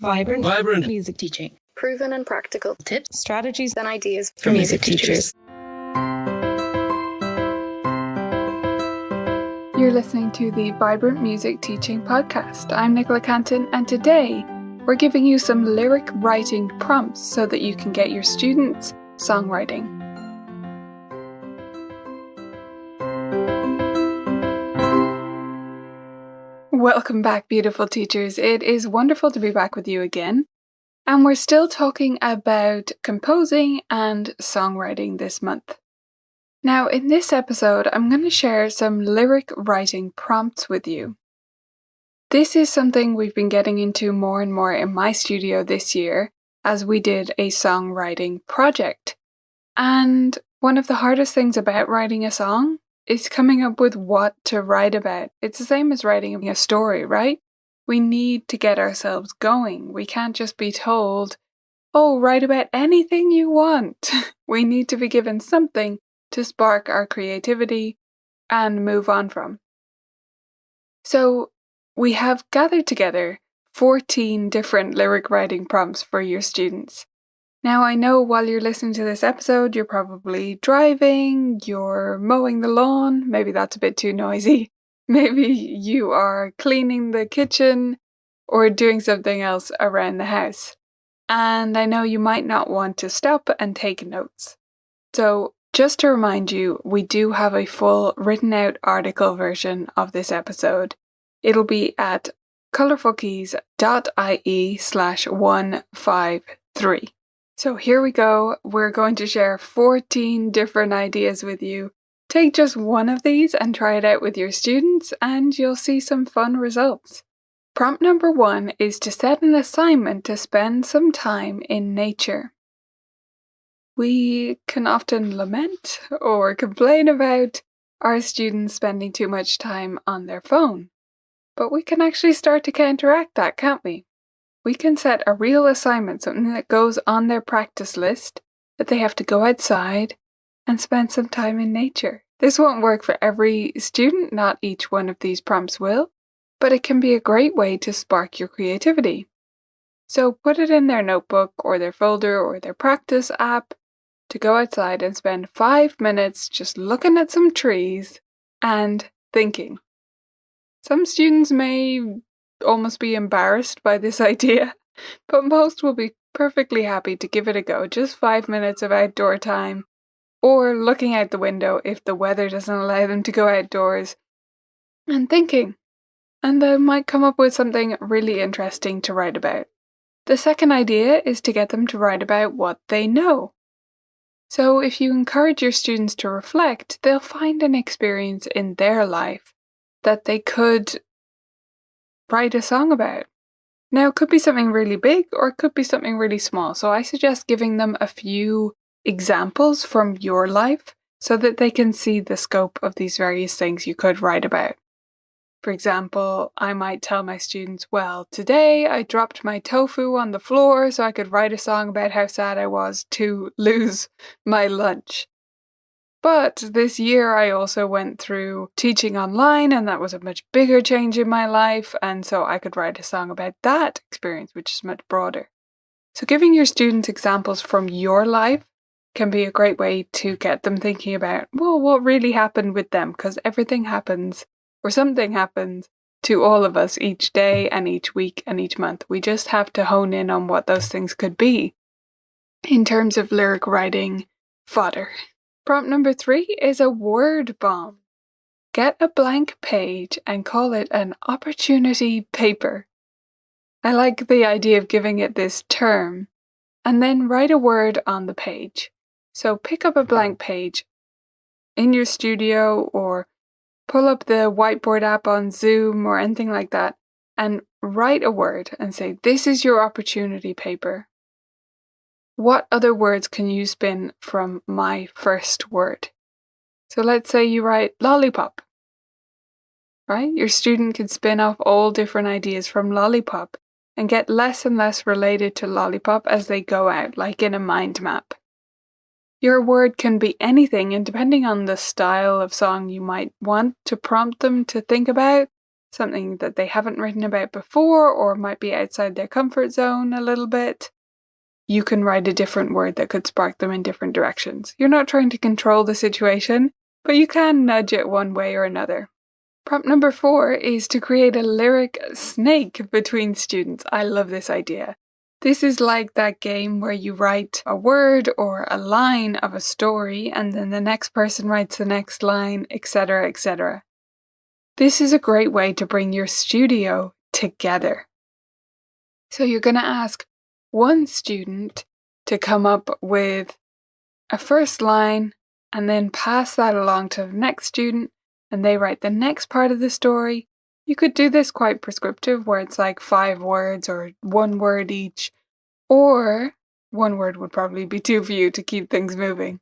Vibrant music teaching. Proven and practical Tips, strategies, and ideas for music teachers. You're listening to the Vibrant Music Teaching Podcast. I'm Nicola Canton, and today we're giving you some lyric writing prompts so that you can get your students songwriting. Welcome back, beautiful teachers. It is wonderful to be back with you again. And we're still talking about composing and songwriting this month. Now, in this episode, I'm going to share some lyric writing prompts with you. This is something we've been getting into more and more in my studio this year as we did a songwriting project. And one of the hardest things about writing a song is coming up with what to write about. It's the same as writing a story, right? We need to get ourselves going. We can't just be told, oh, write about anything you want. We need to be given something to spark our creativity and move on from. So we have gathered together 14 different lyric writing prompts for your students. Now, I know while you're listening to this episode, you're probably driving, you're mowing the lawn, maybe that's a bit too noisy. Maybe you are cleaning the kitchen or doing something else around the house. And I know you might not want to stop and take notes. So just to remind you, we do have a full written out article version of this episode. It'll be at colourfulkeys.ie/153. So here we go. We're going to share 14 different ideas with you. Take just one of these and try it out with your students and you'll see some fun results. Prompt number 1 is to set an assignment to spend some time in nature. We can often lament or complain about our students spending too much time on their phone. But we can actually start to counteract that, can't we? We can set a real assignment, something that goes on their practice list, that they have to go outside and spend some time in nature. This won't work for every student, not each one of these prompts will, but it can be a great way to spark your creativity. So put it in their notebook or their folder or their practice app to go outside and spend 5 minutes just looking at some trees and thinking. Some students may almost be embarrassed by this idea, but most will be perfectly happy to give it a go. Just 5 minutes of outdoor time or looking out the window if the weather doesn't allow them to go outdoors and thinking. And they might come up with something really interesting to write about. The second idea is to get them to write about what they know. So if you encourage your students to reflect, they'll find an experience in their life that they could write a song about. Now, it could be something really big or it could be something really small. So I suggest giving them a few examples from your life so that they can see the scope of these various things you could write about. For example, I might tell my students, well, today I dropped my tofu on the floor so I could write a song about how sad I was to lose my lunch. But this year I also went through teaching online and that was a much bigger change in my life, and so I could write a song about that experience, which is much broader. So giving your students examples from your life can be a great way to get them thinking about, well, what really happened with them, because everything happens, or something happens, to all of us each day and each week and each month. We just have to hone in on what those things could be in terms of lyric writing fodder. Prompt number 3 is a word bomb. Get a blank page and call it an opportunity paper. I like the idea of giving it this term, and then write a word on the page. So pick up a blank page in your studio or pull up the whiteboard app on Zoom or anything like that and write a word and say, this is your opportunity paper. What other words can you spin from my first word? So let's say you write lollipop, right? Your student can spin off all different ideas from lollipop and get less and less related to lollipop as they go out, like in a mind map. Your word can be anything, and depending on the style of song you might want to prompt them to think about, something that they haven't written about before or might be outside their comfort zone a little bit, you can write a different word that could spark them in different directions. You're not trying to control the situation, but you can nudge it one way or another. Prompt number 4 is to create a lyric snake between students. I love this idea. This is like that game where you write a word or a line of a story and then the next person writes the next line, etc., etc. This is a great way to bring your studio together. So you're going to ask one student to come up with a first line and then pass that along to the next student and they write the next part of the story. You could do this quite prescriptive where it's like 5 words or 1 word each, or 1 word would probably be too few to keep things moving.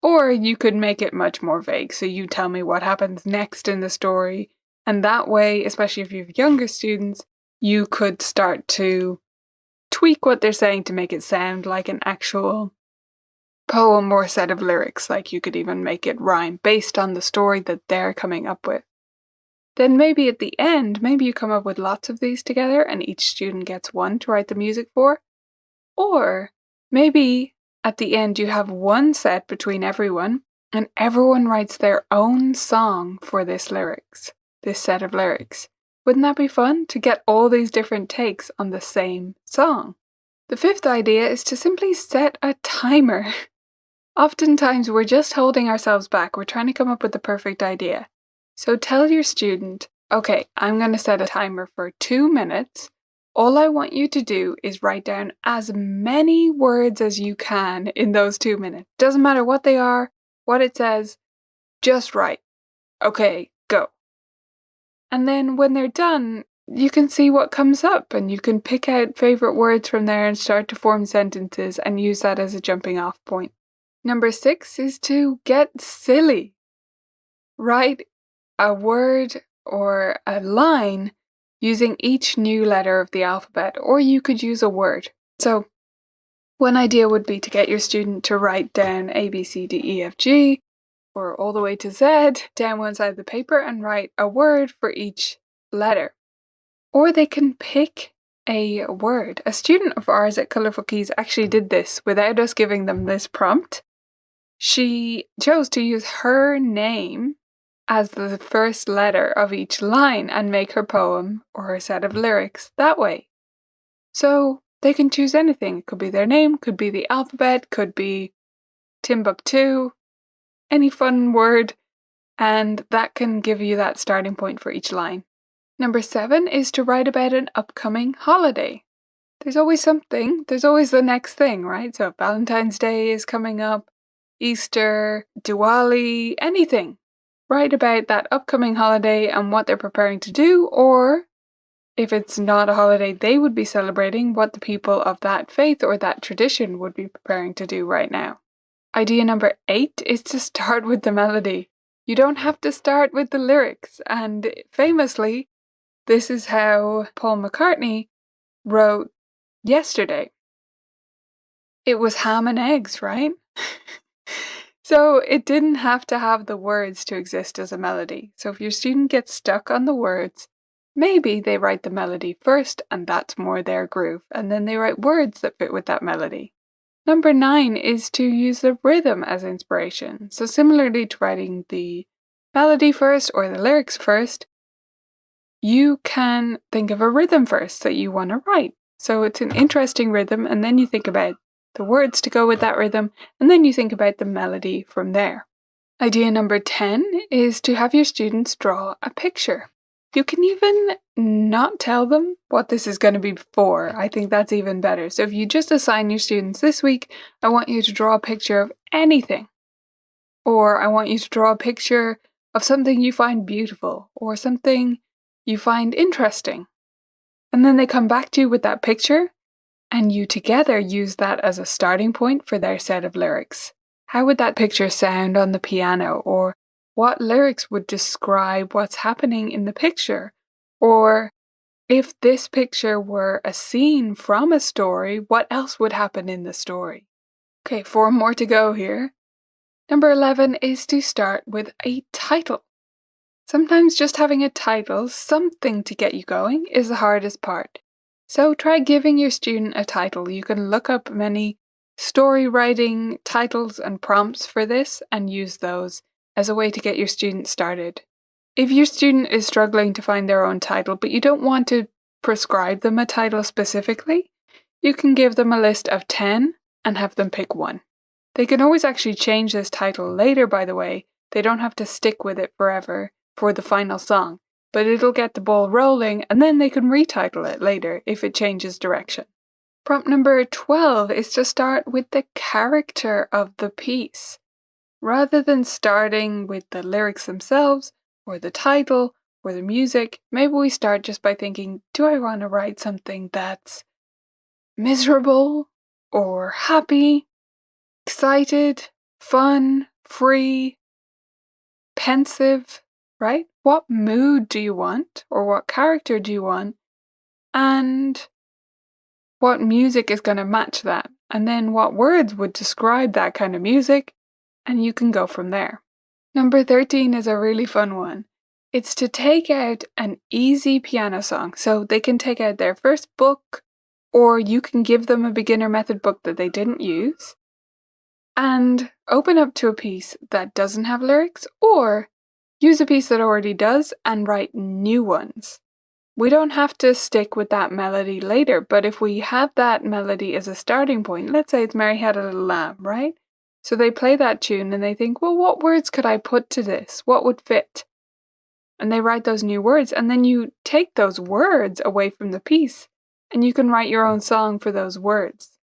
Or you could make it much more vague, so you tell me what happens next in the story, and that way, especially if you have younger students, you could start to tweak what they're saying to make it sound like an actual poem or set of lyrics, like you could even make it rhyme based on the story that they're coming up with. Then maybe at the end, maybe you come up with lots of these together and each student gets 1 to write the music for. Or maybe at the end you have 1 set between everyone and everyone writes their own song for this set of lyrics. Wouldn't that be fun to get all these different takes on the same song? The 5th idea is to simply set a timer. Oftentimes we're just holding ourselves back. We're trying to come up with the perfect idea. So tell your student, okay, I'm going to set a timer for 2 minutes. All I want you to do is write down as many words as you can in those 2 minutes. Doesn't matter what they are, what it says, just write. Okay, go. And then when they're done, you can see what comes up and you can pick out favorite words from there and start to form sentences and use that as a jumping off point. Number 6 is to get silly. Write a word or a line using each new letter of the alphabet, or you could use a word. So one idea would be to get your student to write down A, B, C, D, E, F, G, or all the way to Z down one side of the paper and write a word for each letter. Or they can pick a word. A student of ours at Colourful Keys actually did this without us giving them this prompt. She chose to use her name as the first letter of each line and make her poem or her set of lyrics that way. So they can choose anything. It could be their name, could be the alphabet, could be Timbuktu, any fun word, and that can give you that starting point for each line. Number 7 is to write about an upcoming holiday. There's always something, there's always the next thing, right? So Valentine's Day is coming up, Easter, Diwali, anything. Write about that upcoming holiday and what they're preparing to do, or if it's not a holiday they would be celebrating, what the people of that faith or that tradition would be preparing to do right now. Idea number 8 is to start with the melody. You don't have to start with the lyrics, and famously, this is how Paul McCartney wrote Yesterday. It was ham and eggs, right? So it didn't have to have the words to exist as a melody. So if your student gets stuck on the words, maybe they write the melody first and that's more their groove, and then they write words that fit with that melody. Number 9 is to use the rhythm as inspiration. So similarly to writing the melody first or the lyrics first, you can think of a rhythm first that you want to write. So it's an interesting rhythm, and then you think about the words to go with that rhythm, and then you think about the melody from there. Idea number 10 is to have your students draw a picture. You can even not tell them what this is going to be for. I think that's even better. So if you just assign your students this week, I want you to draw a picture of anything. Or I want you to draw a picture of something you find beautiful or something you find interesting. And then they come back to you with that picture, and you together use that as a starting point for their set of lyrics. How would that picture sound on the piano? Or what lyrics would describe what's happening in the picture? Or if this picture were a scene from a story, what else would happen in the story? Okay, 4 more to go here. Number 11 is to start with a title. Sometimes just having a title, something to get you going, is the hardest part. So try giving your student a title. You can look up many story writing titles and prompts for this and use those as a way to get your student started. If your student is struggling to find their own title, but you don't want to prescribe them a title specifically, you can give them a list of 10 and have them pick one. They can always actually change this title later, by the way. They don't have to stick with it forever for the final song, but it'll get the ball rolling and then they can retitle it later if it changes direction. Prompt number 12 is to start with the character of the piece. Rather than starting with the lyrics themselves, or the title, or the music, maybe we start just by thinking, do I want to write something that's miserable, or happy, excited, fun, free, pensive, right? What mood do you want, or what character do you want, and what music is going to match that, and then what words would describe that kind of music, and you can go from there. Number 13 is a really fun one. It's to take out an easy piano song. So they can take out their first book, or you can give them a beginner method book that they didn't use, and open up to a piece that doesn't have lyrics, or use a piece that already does and write new ones. We don't have to stick with that melody later, but if we have that melody as a starting point, let's say it's Mary Had a Little Lamb, right? So they play that tune and they think, well, what words could I put to this? What would fit? And they write those new words, and then you take those words away from the piece and you can write your own song for those words.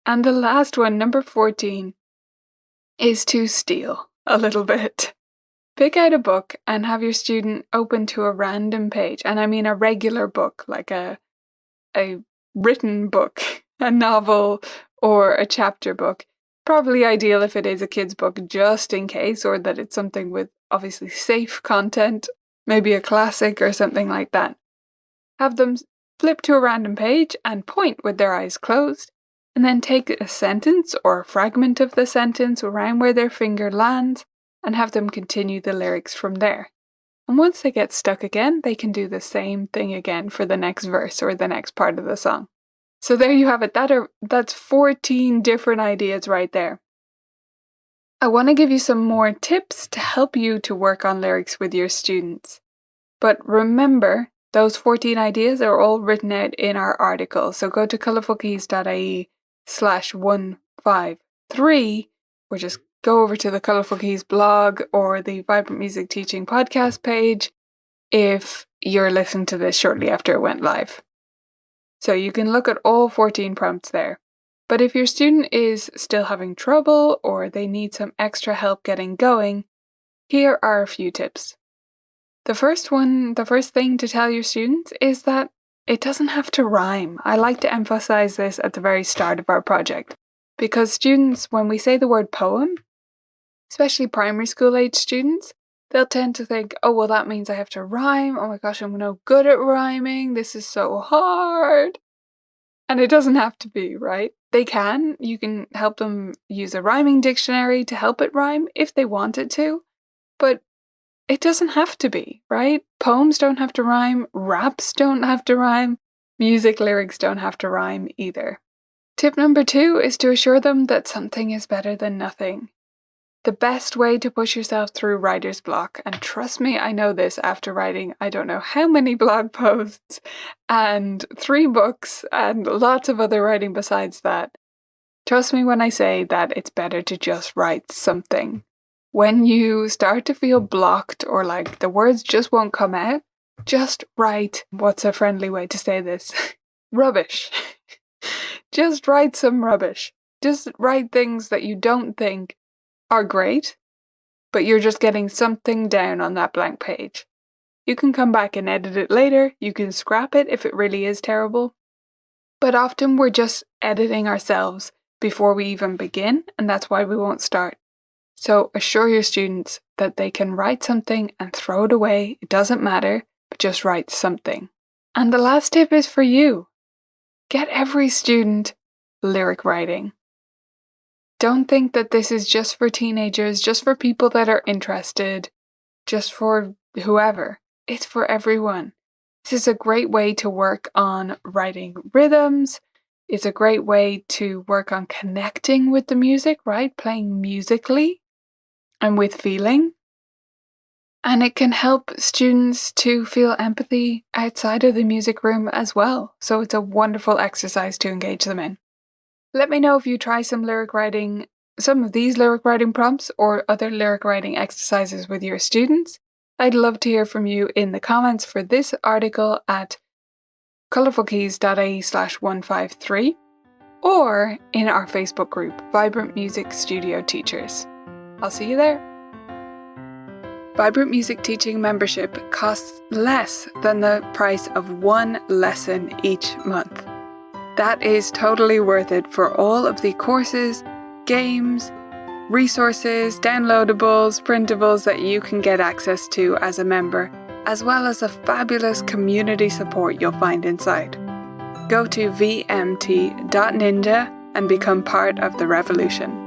And the last one, number 14, is to steal a little bit. Pick out a book and have your student open to a random page. And I mean a regular book, like a written book, a novel, or a chapter book. Probably ideal if it is a kid's book, just in case, or that it's something with obviously safe content, maybe a classic or something like that. Have them flip to a random page and point with their eyes closed, and then take a sentence or a fragment of the sentence around where their finger lands, and have them continue the lyrics from there. And once they get stuck again, they can do the same thing again for the next verse or the next part of the song. So there you have it. That's 14 different ideas right there. I want to give you some more tips to help you to work on lyrics with your students. But remember, those 14 ideas are all written out in our article. So go to colourfulkeys.ie/153, or just go over to the Colourful Keys blog or the Vibrant Music Teaching podcast page if you're listening to this shortly after it went live. So you can look at all 14 prompts there. But if your student is still having trouble or they need some extra help getting going, here are a few tips. The first thing to tell your students is that it doesn't have to rhyme. I like to emphasize this at the very start of our project, because students, when we say the word poem, especially primary school age students, they'll tend to think, oh, well, that means I have to rhyme. Oh my gosh, I'm no good at rhyming. This is so hard. And it doesn't have to be, right? You can help them use a rhyming dictionary to help it rhyme if they want it to, but it doesn't have to be, right? Poems don't have to rhyme, raps don't have to rhyme, music lyrics don't have to rhyme either. Tip number 2 is to assure them that something is better than nothing. The best way to push yourself through writer's block, and trust me, I know this after writing I don't know how many blog posts and 3 books and lots of other writing besides that. Trust me when I say that it's better to just write something. When you start to feel blocked or like the words just won't come out, just write, what's a friendly way to say this? Rubbish. Just write some rubbish. Just write things that you don't think are great, but you're just getting something down on that blank page. You can come back and edit it later, you can scrap it if it really is terrible, but often we're just editing ourselves before we even begin, and that's why we won't start. So assure your students that they can write something and throw it away, it doesn't matter, but just write something. And the last tip is for you. Get every student lyric writing. Don't think that this is just for teenagers, just for people that are interested, just for whoever. It's for everyone. This is a great way to work on writing rhythms. It's a great way to work on connecting with the music, right? Playing musically and with feeling. And it can help students to feel empathy outside of the music room as well. So it's a wonderful exercise to engage them in. Let me know if you try some of these lyric writing prompts or other lyric writing exercises with your students. I'd love to hear from you in the comments for this article at colourfulkeys.ie/153 or in our Facebook group, Vibrant Music Studio Teachers. I'll see you there. Vibrant Music Teaching membership costs less than the price of one lesson each month. That is totally worth it for all of the courses, games, resources, downloadables, printables that you can get access to as a member, as well as the fabulous community support you'll find inside. Go to vmt.ninja and become part of the revolution.